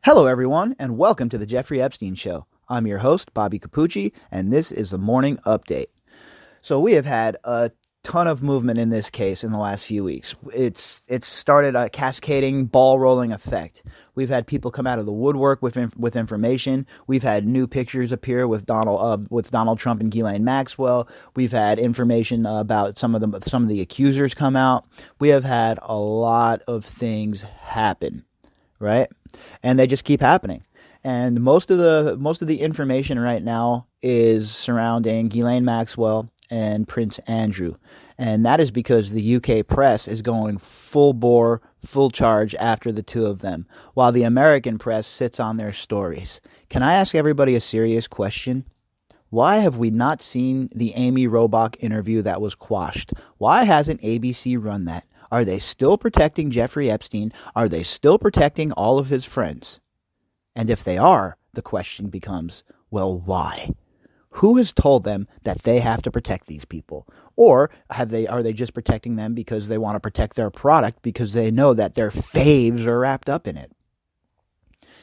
Hello, everyone, and welcome to the Jeffrey Epstein Show. I'm your host, Bobbycapucci, and this is the morning update. So we have had a ton of movement in this case in the last few weeks. It's started a cascading, ball-rolling effect. We've had people come out of the woodwork with information. We've had new pictures appear with Donald Trump and Ghislaine Maxwell. We've had information about some of the accusers come out. We have had a lot of things happen, right? And they just keep happening. And most of the information right now is surrounding Ghislaine Maxwell and Prince Andrew. And that is because the UK press is going full bore, full charge after the two of them, while the American press sits on their stories. Can I ask everybody a serious question? Why have we not seen the Amy Robach interview that was quashed? Why hasn't ABC run that? Are they still protecting Jeffrey Epstein? Are they still protecting all of his friends? And if they are, the question becomes, well, why? Who has told them that they have to protect these people? Or are they just protecting them because they want to protect their product because they know that their faves are wrapped up in it?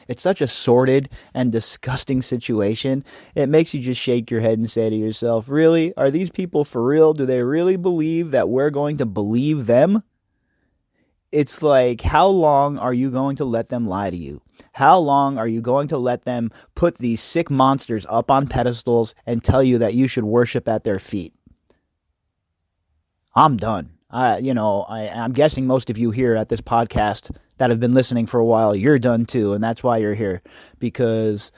It's such a sordid and disgusting situation. It makes you just shake your head and say to yourself, really? Are these people for real? Do they really believe that we're going to believe them? It's like, how long are you going to let them lie to you? How long are you going to let them put these sick monsters up on pedestals and tell you that you should worship at their feet? I'm done. I'm guessing most of you here at this podcast that have been listening for a while, you're done too, and that's why you're here. Because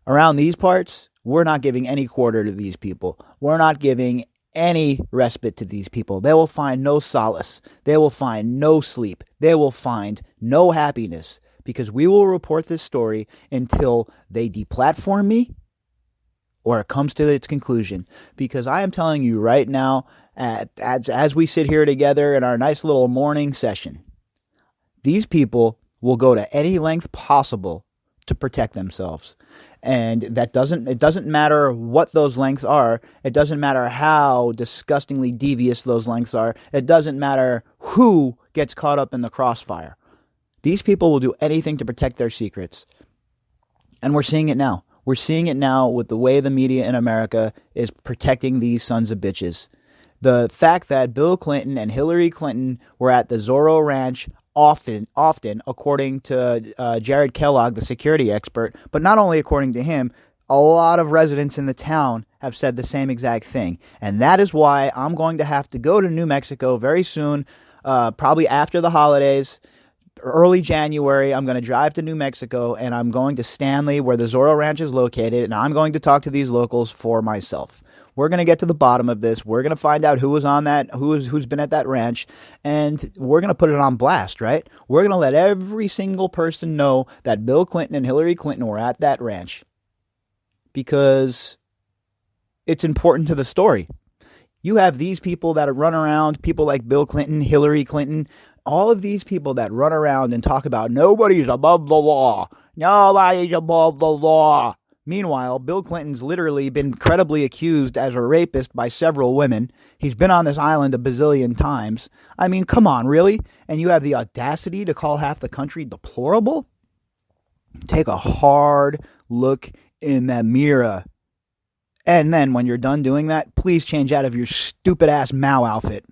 around these parts, we're not giving any quarter to these people. We're not giving any respite to these people. They will find no solace. They will find no sleep. They will find no happiness, because we will report this story until they deplatform me or it comes to its conclusion. Because I am telling you right now, as we sit here together in our nice little morning session, these people will go to any length possible to protect themselves. And it doesn't matter what those lengths are. It doesn't matter how disgustingly devious those lengths are. It doesn't matter who gets caught up in the crossfire. These people will do anything to protect their secrets. And we're seeing it now. We're seeing it now with the way the media in America is protecting these sons of bitches. The fact that Bill Clinton and Hillary Clinton were at the Zorro Ranch often, according to Jared Kellogg, the security expert, but not only according to him, a lot of residents in the town have said the same exact thing. And that is why I'm going to have to go to New Mexico very soon, probably after the holidays, early January. I'm going to drive to New Mexico, and I'm going to Stanley, where the Zorro Ranch is located, and I'm going to talk to these locals for myself. We're going to get to the bottom of this. We're going to find out who was on that, who's been at that ranch, and we're going to put it on blast, right? We're going to let every single person know that Bill Clinton and Hillary Clinton were at that ranch, because it's important to the story. You have these people that run around, people like Bill Clinton, Hillary Clinton, all of these people that run around and talk about nobody's above the law. Nobody's above the law. Meanwhile, Bill Clinton's literally been credibly accused as a rapist by several women. He's been on this island a bazillion times. I mean, come on, really? And you have the audacity to call half the country deplorable? Take a hard look in that mirror. And then when you're done doing that, please change out of your stupid ass Mao outfit.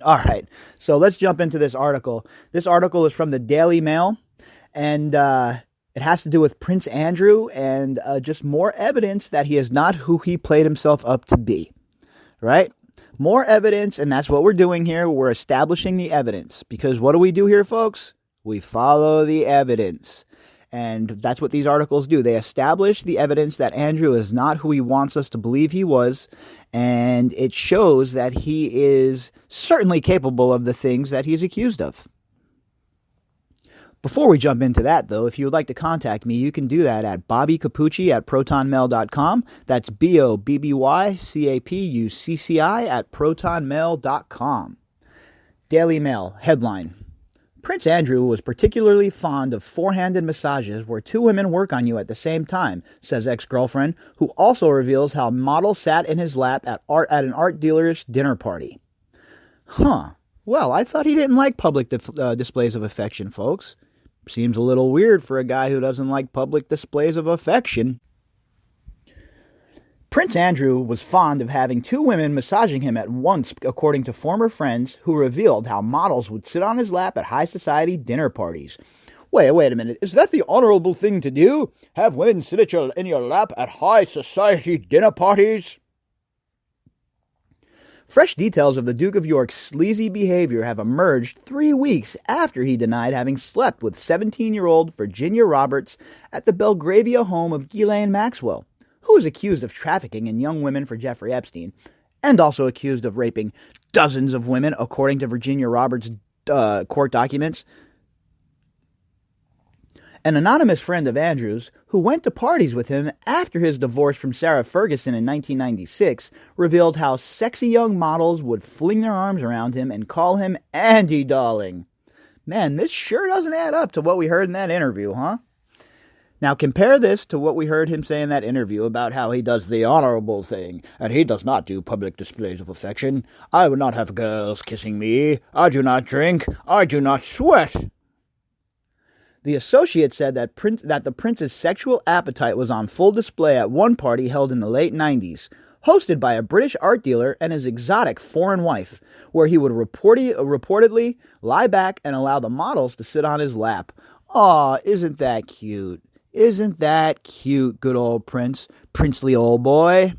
All right, so let's jump into this article. This article is from the Daily Mail, and it has to do with Prince Andrew and just more evidence that he is not who he played himself up to be, right? More evidence, and that's what we're doing here. We're establishing the evidence, because what do we do here, folks? We follow the evidence. And that's what these articles do. They establish the evidence that Andrew is not who he wants us to believe he was, and it shows that he is certainly capable of the things that he's accused of. Before we jump into that, though, if you would like to contact me, you can do that at bobbycapucci@protonmail.com. That's BOBBYCAPUCCI at protonmail.com. Daily Mail headline: Prince Andrew was particularly fond of four-handed massages where two women work on you at the same time, says ex-girlfriend, who also reveals how model sat in his lap at an art dealer's dinner party. Huh. Well, I thought he didn't like public displays of affection, folks. Seems a little weird for a guy who doesn't like public displays of affection. Prince Andrew was fond of having two women massaging him at once, according to former friends who revealed how models would sit on his lap at high society dinner parties. Wait a minute. Is that the honorable thing to do? Have women sit in your lap at high society dinner parties? Fresh details of the Duke of York's sleazy behavior have emerged 3 weeks after he denied having slept with 17-year-old Virginia Roberts at the Belgravia home of Ghislaine Maxwell, who is accused of trafficking in young women for Jeffrey Epstein, and also accused of raping dozens of women, according to Virginia Roberts' court documents. An anonymous friend of Andrew's, who went to parties with him after his divorce from Sarah Ferguson in 1996, revealed how sexy young models would fling their arms around him and call him Andy Darling. Man, this sure doesn't add up to what we heard in that interview, huh? Now compare this to what we heard him say in that interview about how he does the honorable thing, and he does not do public displays of affection. I would not have girls kissing me. I do not drink. I do not sweat. The Associate said that the prince's sexual appetite was on full display at one party held in the late 90s, hosted by a British art dealer and his exotic foreign wife, where he would reportedly lie back and allow the models to sit on his lap. Aw, isn't that cute? Isn't that cute, good old prince? Princely old boy.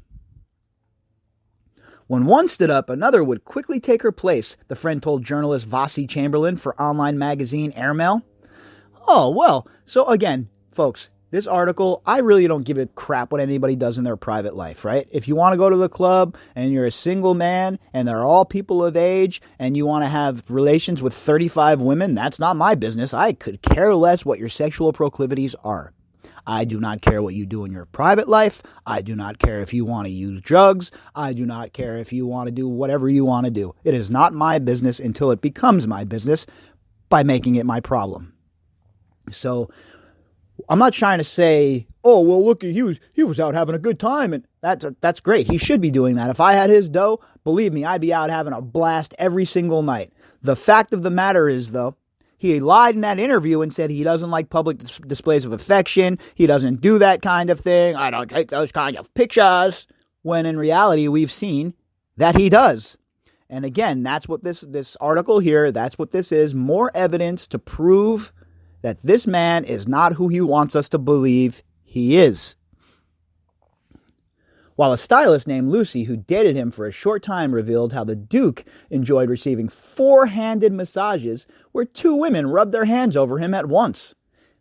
When one stood up, another would quickly take her place, the friend told journalist Vasi Chamberlain for online magazine Airmail. Oh, well, so again, folks, this article, I really don't give a crap what anybody does in their private life, right? If you want to go to the club and you're a single man and they're all people of age and you want to have relations with 35 women, that's not my business. I could care less what your sexual proclivities are. I do not care what you do in your private life. I do not care if you want to use drugs. I do not care if you want to do whatever you want to do. It is not my business until it becomes my business by making it my problem. So I'm not trying to say, oh, well, look, he was out having a good time, and that's great. He should be doing that. If I had his dough, believe me, I'd be out having a blast every single night. The fact of the matter is, though, he lied in that interview and said he doesn't like public displays of affection. He doesn't do that kind of thing. I don't take those kind of pictures. When in reality, we've seen that he does. And again, that's what this article here, that's what this is. More evidence to prove that this man is not who he wants us to believe he is. While a stylist named Lucy, who dated him for a short time, revealed how the Duke enjoyed receiving 4-handed massages where 2 women rubbed their hands over him at once.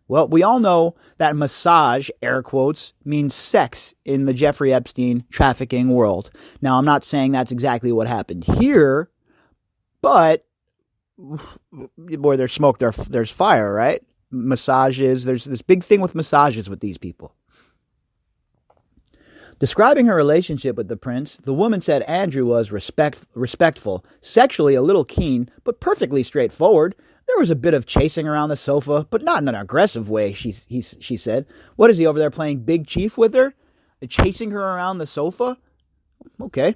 Well, we all know that massage, air quotes, means sex in the Jeffrey Epstein trafficking world. Now, I'm not saying that's exactly what happened here, but boy, there's smoke, there's fire, right? Massages, there's this big thing with massages with these people. Describing her relationship with the prince, the woman said Andrew was respectful, sexually a little keen, but perfectly straightforward. There was a bit of chasing around the sofa, but not in an aggressive way, she said. What is he over there playing Big Chief with her? Chasing her around the sofa? Okay.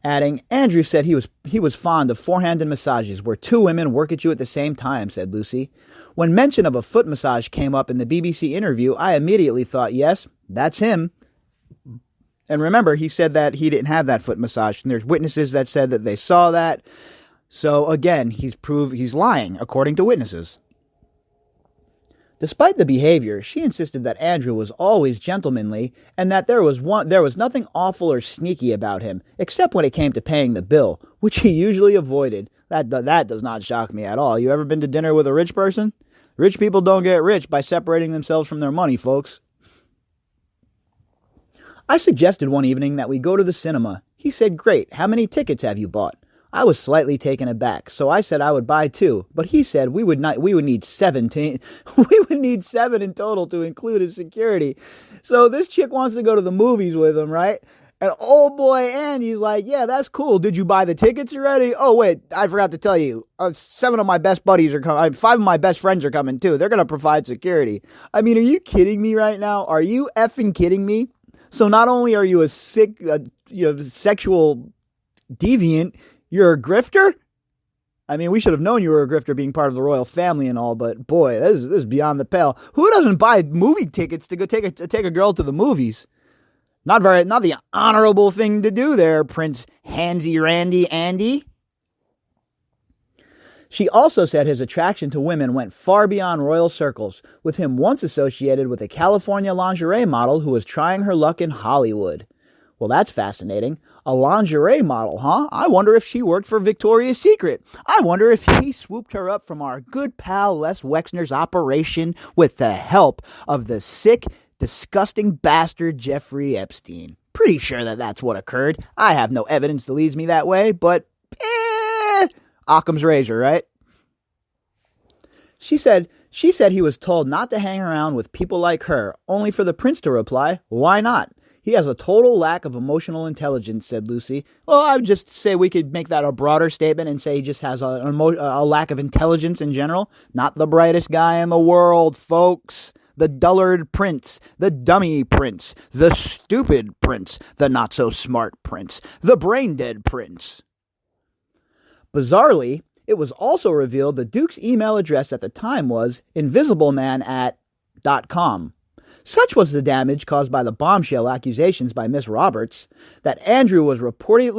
Adding, Andrew said he was fond of 4-handed massages where 2 women work at you at the same time, said Lucy. When mention of a foot massage came up in the BBC interview, I immediately thought, yes, that's him. And remember, he said that he didn't have that foot massage, and there's witnesses that said that they saw that. So again, he's lying, according to witnesses. Despite the behavior, she insisted that Andrew was always gentlemanly and that there was nothing awful or sneaky about him, except when it came to paying the bill, which he usually avoided. That does not shock me at all. You ever been to dinner with a rich person? Rich people don't get rich by separating themselves from their money, folks. I suggested one evening that we go to the cinema. He said, great, how many tickets have you bought? I was slightly taken aback, so I said I would buy 2, but he said we would need 7 in total to include his security. So this chick wants to go to the movies with him, right? And old boy Andy's like, yeah, that's cool. Did you buy the tickets already? Oh, wait, I forgot to tell you. 7 of my best buddies are coming. 5 of my best friends are coming, too. They're going to provide security. I mean, are you kidding me right now? Are you effing kidding me? So not only are you a sick, sexual deviant, you're a grifter? I mean, we should have known you were a grifter being part of the royal family and all, but boy, this is beyond the pale. Who doesn't buy movie tickets to go take a girl to the movies? Not the honorable thing to do there, Prince Handsy Randy Andy. She also said his attraction to women went far beyond royal circles, with him once associated with a California lingerie model who was trying her luck in Hollywood. Well, that's fascinating. A lingerie model, huh? I wonder if she worked for Victoria's Secret. I wonder if he swooped her up from our good pal Les Wexner's operation with the help of the sick, disgusting bastard Jeffrey Epstein. Pretty sure that's what occurred. I have no evidence that leads me that way, but Occam's razor, right? She said he was told not to hang around with people like her, only for the prince to reply, why not? He has a total lack of emotional intelligence, said Lucy. Well, I would just say we could make that a broader statement and say he just has a lack of intelligence in general. Not the brightest guy in the world, folks. The dullard prince, the dummy prince, the stupid prince, the not-so-smart prince, the brain-dead prince. Bizarrely, it was also revealed the Duke's email address at the time was invisibleman@.com. Such was the damage caused by the bombshell accusations by Miss Roberts that Andrew was reported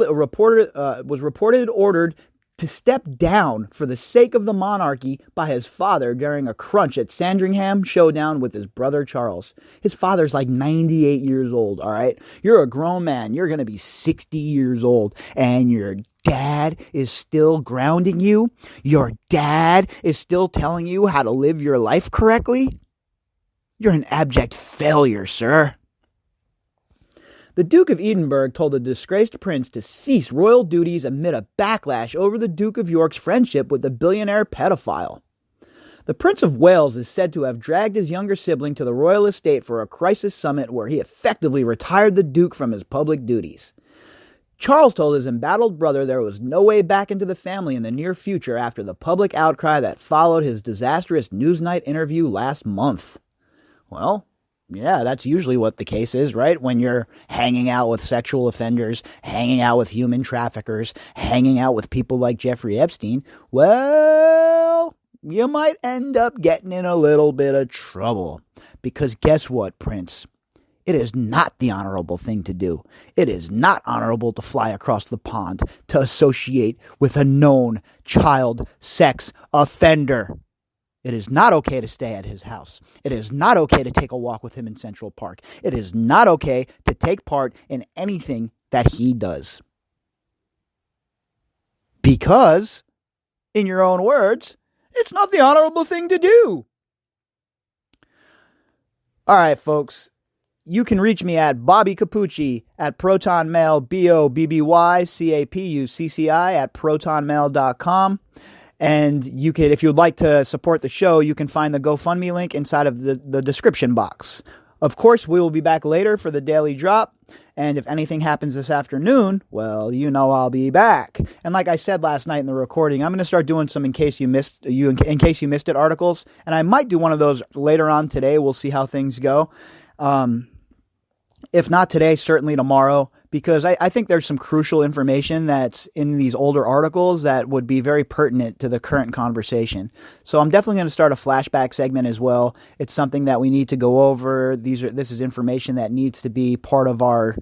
ordered to step down for the sake of the monarchy by his father during a crunch at Sandringham showdown with his brother Charles. His father's like 98 years old, all right? You're a grown man. You're going to be 60 years old, and your dad is still grounding you? Your dad is still telling you how to live your life correctly? You're an abject failure, sir. The Duke of Edinburgh told the disgraced prince to cease royal duties amid a backlash over the Duke of York's friendship with the billionaire pedophile. The Prince of Wales is said to have dragged his younger sibling to the royal estate for a crisis summit where he effectively retired the Duke from his public duties. Charles told his embattled brother there was no way back into the family in the near future after the public outcry that followed his disastrous Newsnight interview last month. Well, yeah, that's usually what the case is, right? When you're hanging out with sexual offenders, hanging out with human traffickers, hanging out with people like Jeffrey Epstein, well, you might end up getting in a little bit of trouble. Because guess what, Prince? It is not the honorable thing to do. It is not honorable to fly across the pond to associate with a known child sex offender. It is not okay to stay at his house. It is not okay to take a walk with him in Central Park. It is not okay to take part in anything that he does. Because, in your own words, it's not the honorable thing to do. All right, folks. You can reach me at Bobbycapucci at ProtonMail, BOBBYCAPUCCI at ProtonMail.com. And you can, if you'd like to support the show, you can find the GoFundMe link inside of the description box. Of course, we will be back later for the daily drop. And if anything happens this afternoon, well, you know I'll be back. And like I said last night in the recording, I'm going to start doing some in case you missed it articles. And I might do one of those later on today. We'll see how things go. If not today, certainly tomorrow, because I think there's some crucial information that's in these older articles that would be very pertinent to the current conversation. So I'm definitely going to start a flashback segment as well. It's something that we need to go over. This is information that needs to be part of our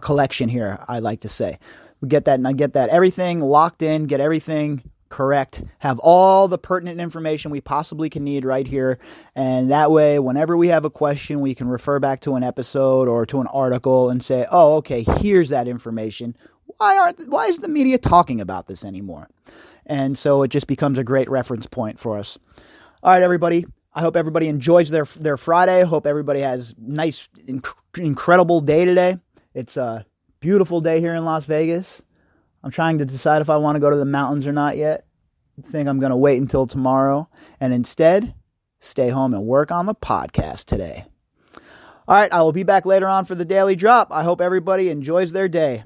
collection here, I like to say. We get that everything locked in, get everything correct, have all the pertinent information we possibly can need right here, and that way whenever we have a question we can refer back to an episode or to an article and say, oh, okay, here's that information. Why is the media talking about this anymore? And so it just becomes a great reference point for us. All right, everybody, I hope everybody enjoys their Friday. I hope everybody has nice incredible day today. It's a beautiful day here in Las Vegas. I'm trying to decide if I want to go to the mountains or not yet. I think I'm going to wait until tomorrow and instead stay home and work on the podcast today. All right, I will be back later on for the daily drop. I hope everybody enjoys their day.